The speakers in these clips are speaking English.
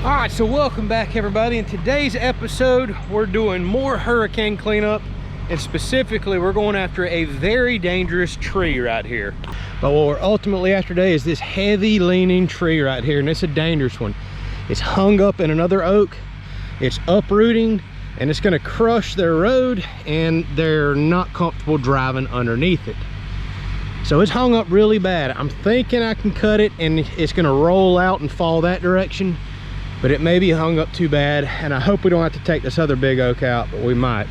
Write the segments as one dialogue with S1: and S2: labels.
S1: All right, so welcome back everybody. In today's episode, we're doing more hurricane cleanup, and specifically we're going after a very dangerous tree right here. But what we're ultimately after today is this heavy leaning tree right here, and it's a dangerous one. It's hung up in another oak, it's uprooting, and it's gonna crush their road, and they're not comfortable driving underneath it. So it's hung up really bad. I'm thinking I can cut it and it's gonna roll out and fall that direction, but it may be hung up too bad, and I hope we don't have to take this other big oak out, but we might.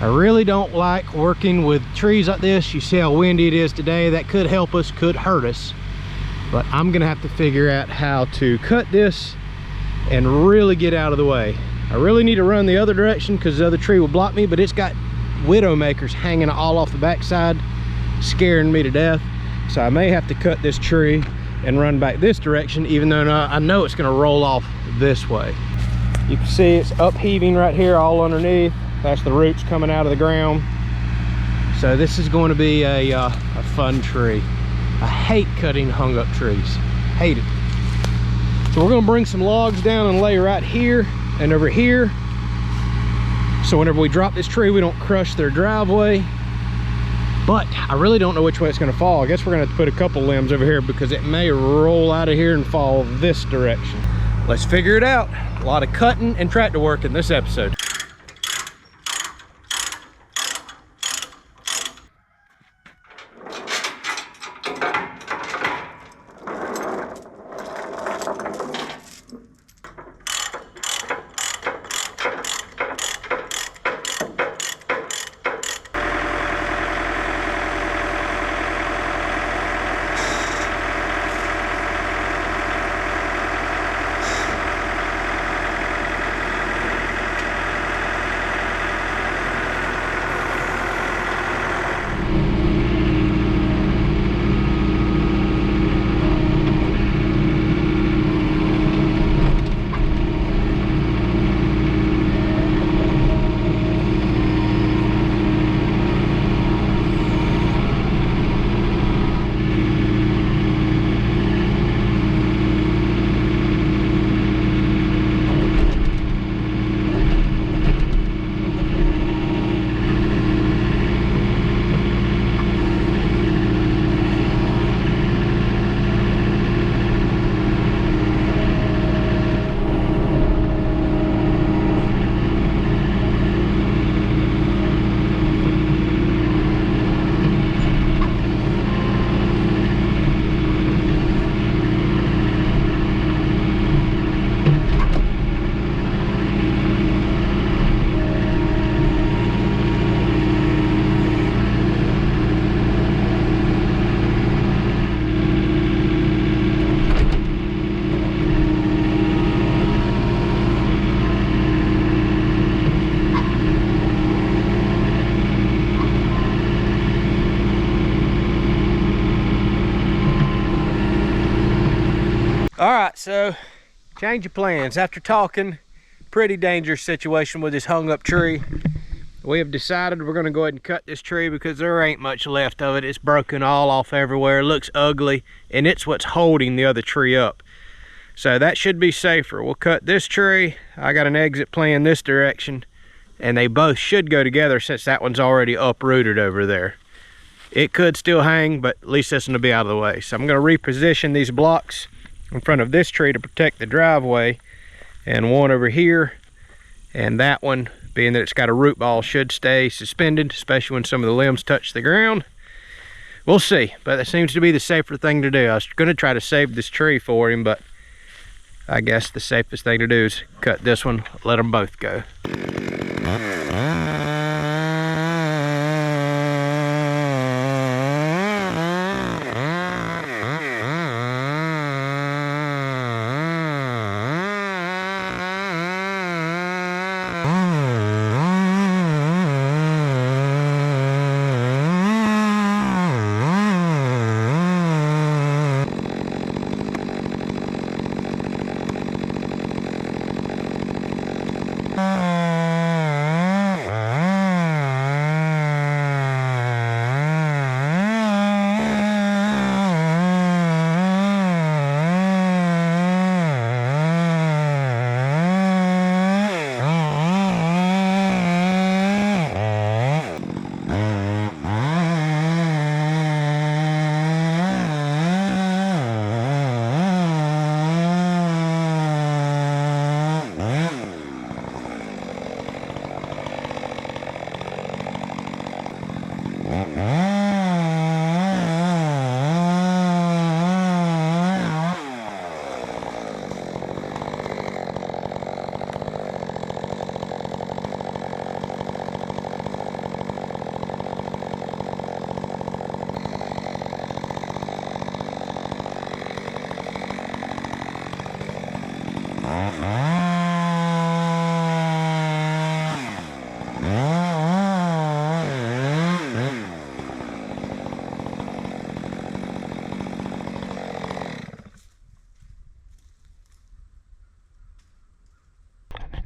S1: I really don't like working with trees like this. You see how windy it is today. That could help us, could hurt us, but I'm gonna have to figure out how to cut this and really get out of the way. I really need to run the other direction because the other tree will block me, but it's got widowmakers hanging all off the backside, scaring me to death. So I may have to cut this tree and run back this direction, even though I know it's going to roll off this way. You can see it's upheaving right here all underneath. That's the roots coming out of the ground. So this is going to be a fun tree. I hate cutting hung up trees, hate it. So we're going to bring some logs down and lay right here and over here, so whenever we drop this tree we don't crush their driveway. But I really don't know which way it's going to fall. I guess we're going to have to put a couple limbs over here because it may roll out of here and fall this direction. Let's figure it out. A lot of cutting and tractor work in this episode. All right, so change of plans. After talking, pretty dangerous situation with this hung up tree, we have decided we're gonna go ahead and cut this tree because there ain't much left of it. It's broken all off everywhere, it looks ugly, and it's what's holding the other tree up. So that should be safer. We'll cut this tree. I got an exit plan this direction, and they both should go together since that one's already uprooted over there. It could still hang, but at least this one will be out of the way. So I'm gonna reposition these blocks in front of this tree to protect the driveway, and one over here, and that one, being that it's got a root ball, should stay suspended, especially when some of the limbs touch the ground. We'll see, but that seems to be the safer thing to do. I was going to try to save this tree for him, but I guess the safest thing to do is cut this one, let them both go.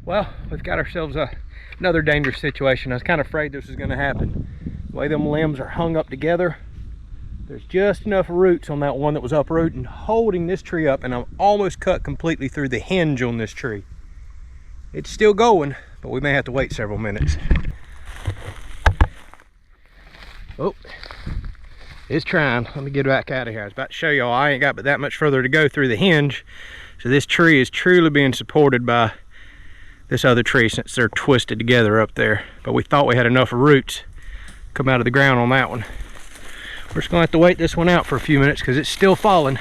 S1: Well, we've got ourselves another dangerous situation. I was kind of afraid this was going to happen. The way them limbs are hung up together, there's just enough roots on that one that was uprooting, holding this tree up, and I'm almost cut completely through the hinge on this tree. It's still going, but we may have to wait several minutes. Oh, it's trying. Let me get back out of here. I was about to show y'all I ain't got but that much further to go through the hinge. So this tree is truly being supported by this other tree since they're twisted together up there. But we thought we had enough roots come out of the ground on that one. We're just gonna have to wait this one out for a few minutes because it's still falling.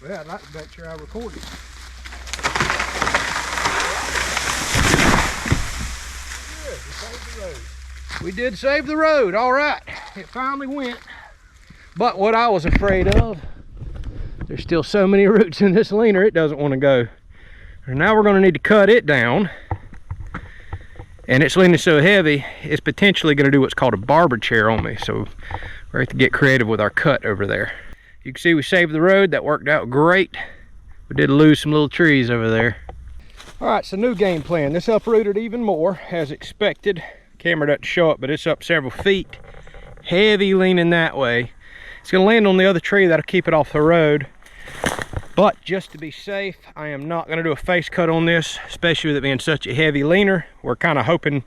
S1: Well, I'd like to make sure I recorded. Good, we saved the road. We did save the road, all right. It finally went. But what I was afraid of, there's still so many roots in this leaner, it doesn't want to go. And now we're going to need to cut it down. And it's leaning so heavy, it's potentially going to do what's called a barber chair on me. So we're going to get creative with our cut over there. You can see we saved the road. That worked out great. We did lose some little trees over there. All right, so new game plan. This uprooted even more as expected. Camera doesn't show it, but it's up several feet. Heavy leaning that way. It's going to land on the other tree. That'll keep it off the road. But just to be safe, I am not going to do a face cut on this, especially with it being such a heavy leaner. We're kind of hoping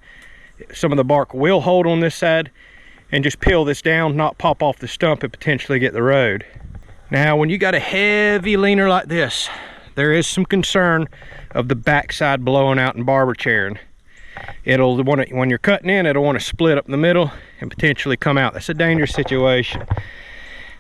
S1: some of the bark will hold on this side and just peel this down, not pop off the stump and potentially get the road. Now, when you got a heavy leaner like this, there is some concern of the backside blowing out and barber chairing. It'll want to, when you're cutting in, it'll want to split up the middle and potentially come out. That's a dangerous situation.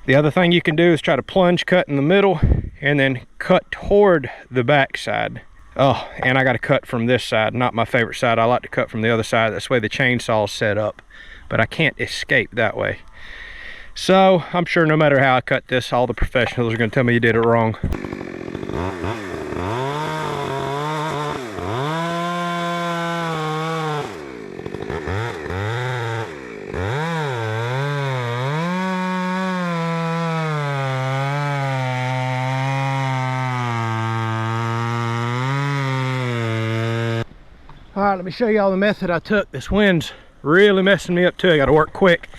S1: The other thing you can do is try to plunge cut in the middle and then cut toward the back side. Oh, and I got to cut from this side, not my favorite side. I like to cut from the other side. That's the way the chainsaw's set up, but I can't escape that way. So I'm sure no matter how I cut this, all the professionals are going to tell me you did it wrong. All right, let me show y'all the method I took. This wind's really messing me up too. I gotta work quick.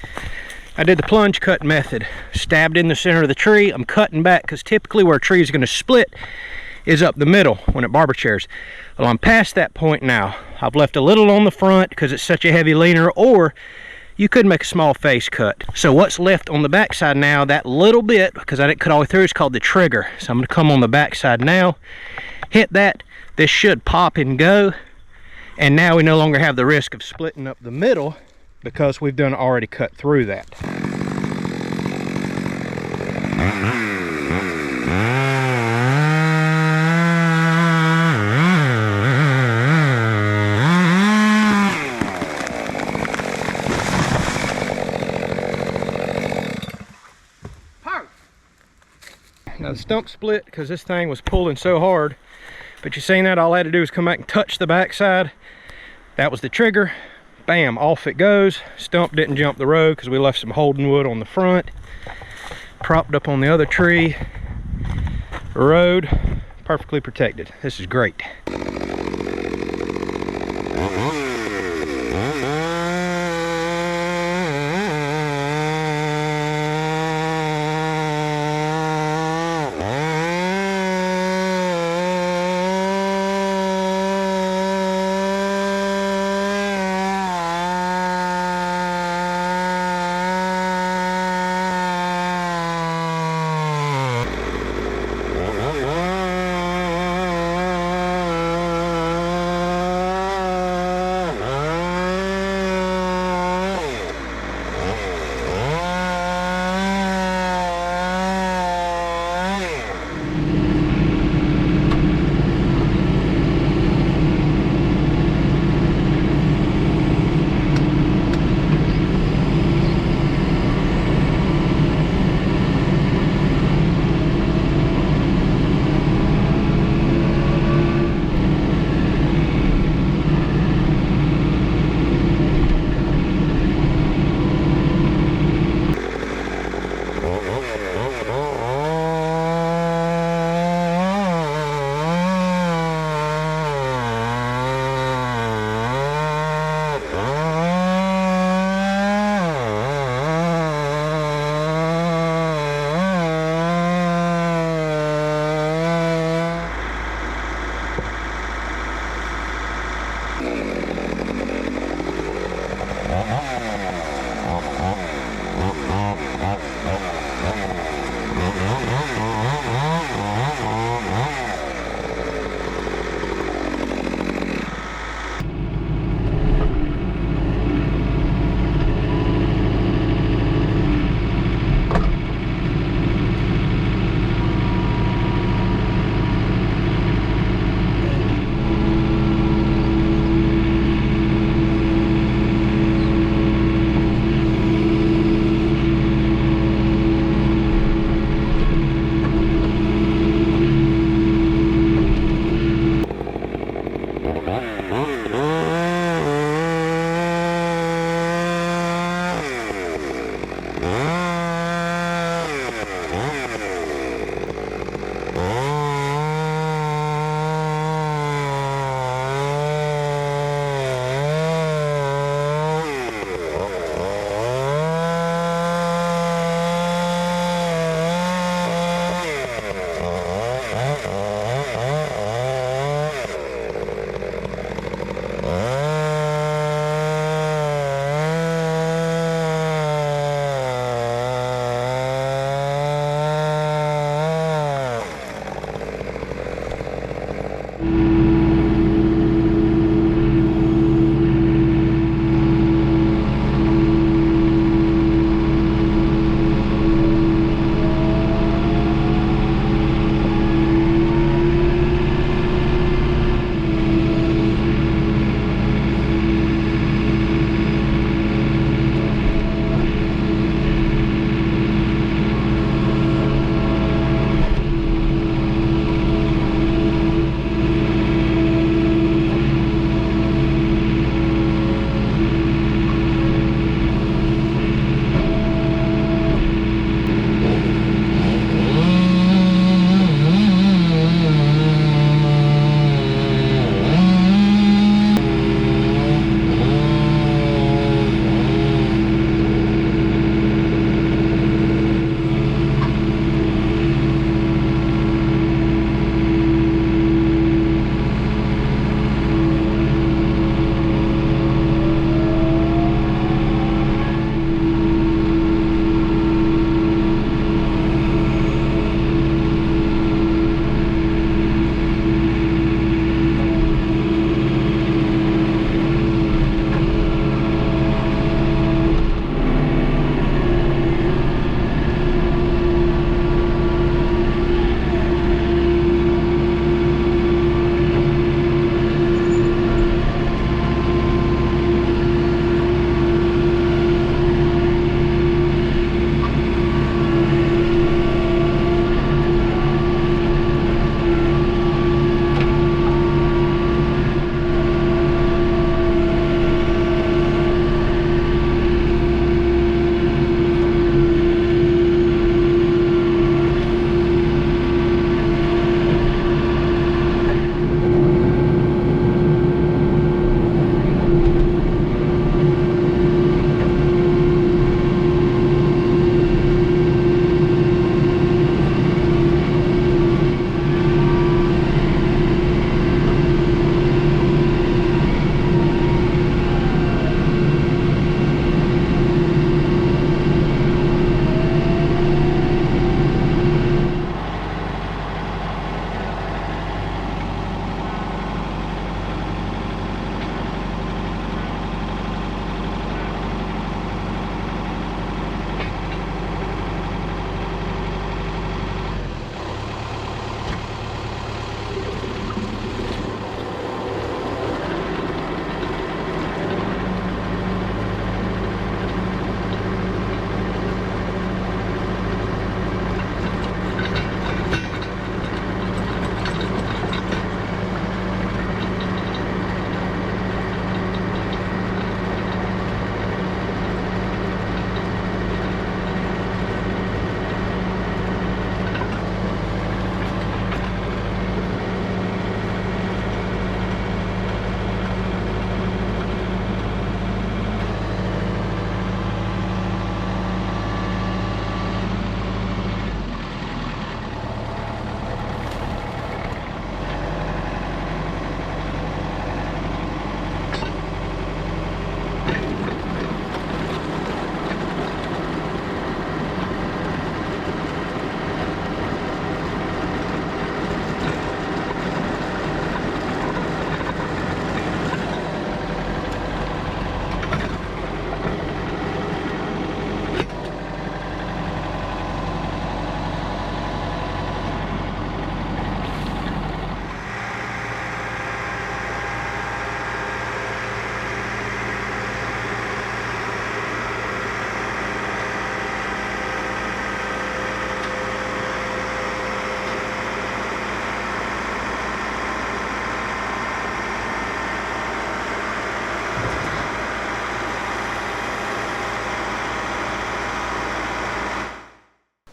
S1: I did the plunge cut method. Stabbed in the center of the tree. I'm cutting back because typically where a tree is gonna split is up the middle when it barber chairs. Well, I'm past that point now. I've left a little on the front because it's such a heavy leaner, or you could make a small face cut. So what's left on the backside now, that little bit, because I didn't cut all the way through, is called the trigger. So I'm gonna come on the backside now, hit that. This should pop and go. And now we no longer have the risk of splitting up the middle because we've done already cut through that. Now the stump split because this thing was pulling so hard. But you seen that, all I had to do was come back and touch the backside. That was the trigger. Bam, off it goes. Stump didn't jump the road because we left some holding wood on the front. Propped up on the other tree. Road, perfectly protected. This is great.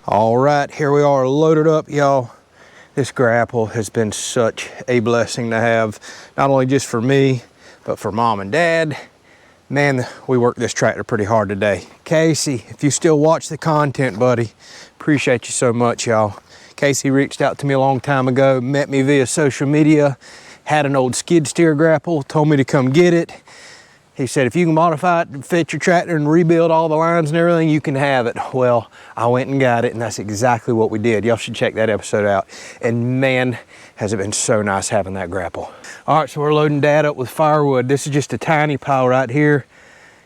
S1: All right, here we are loaded up, y'all. This grapple has been such a blessing to have, not only just for me, but for mom and dad. Man, we worked this tractor pretty hard today. Casey, if you still watch the content, buddy, appreciate you so much, y'all. Casey reached out to me a long time ago, met me via social media, had an old skid steer grapple, told me to come get it. He said, if you can modify it and fit your tractor and rebuild all the lines and everything, you can have it. Well, I went and got it, and that's exactly what we did. Y'all should check that episode out. And man, has it been so nice having that grapple. All right, so we're loading Dad up with firewood. This is just a tiny pile right here.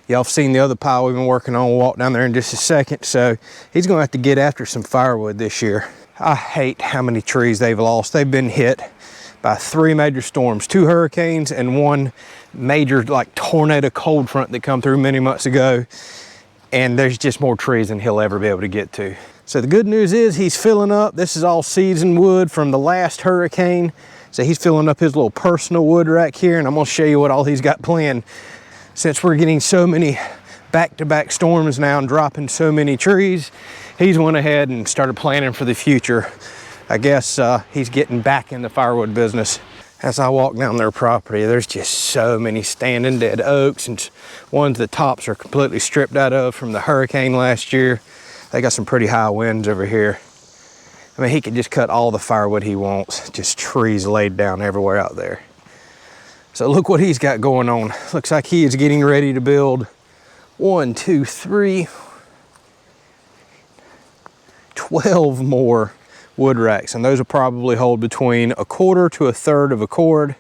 S1: Y'all have seen the other pile we've been working on. We'll walk down there in just a second. So he's gonna have to get after some firewood this year. I hate how many trees they've lost. They've been hit by 3 major storms, 2 hurricanes and 1 major like tornado cold front that come through many months ago. And there's just more trees than he'll ever be able to get to. So the good news is he's filling up. This is all seasoned wood from the last hurricane. So he's filling up his little personal wood rack here, and I'm gonna show you what all he's got planned. Since we're getting so many back-to-back storms now and dropping so many trees, he's went ahead and started planning for the future. I guess he's getting back in the firewood business. As I walk down their property, there's just so many standing dead oaks, and ones the tops are completely stripped out of from the hurricane last year. They got some pretty high winds over here. I mean, he could just cut all the firewood he wants, just trees laid down everywhere out there. So look what he's got going on. Looks like he is getting ready to build 1, 2, 3, 12 more wood racks. And those will probably hold between 1/4 to 1/3 of a cord,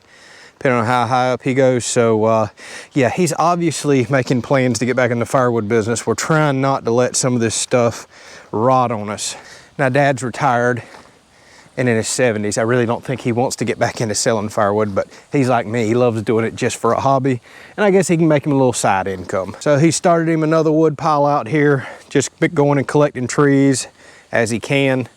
S1: depending on how high up he goes. So yeah, he's obviously making plans to get back in the firewood business. We're trying not to let some of this stuff rot on us. Now Dad's retired and in his 70s. I really don't think he wants to get back into selling firewood, but he's like me. He loves doing it just for a hobby. And I guess he can make him a little side income. So he started him another wood pile out here, just going and collecting trees as he can.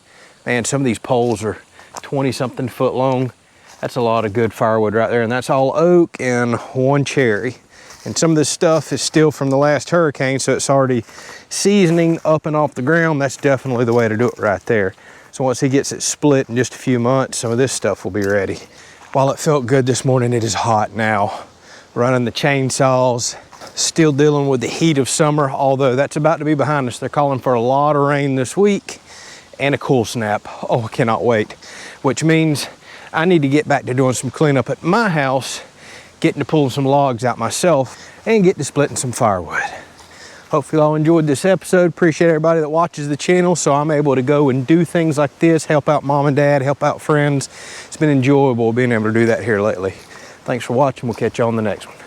S1: Man, some of these poles are 20-something foot long. That's a lot of good firewood right there. And that's all oak and 1 cherry. And some of this stuff is still from the last hurricane, so it's already seasoning up and off the ground. That's definitely the way to do it right there. So once he gets it split in just a few months, some of this stuff will be ready. While it felt good this morning, it is hot now. Running the chainsaws, still dealing with the heat of summer, although that's about to be behind us. They're calling for a lot of rain this week and a cool snap. Oh, I cannot wait. Which means I need to get back to doing some cleanup at my house, getting to pulling some logs out myself, and get to splitting some firewood. Hopefully y'all enjoyed this episode. Appreciate everybody that watches the channel, so I'm able to go and do things like this, help out Mom and Dad, help out friends. It's been enjoyable being able to do that here lately. Thanks for watching. We'll catch you on the next one.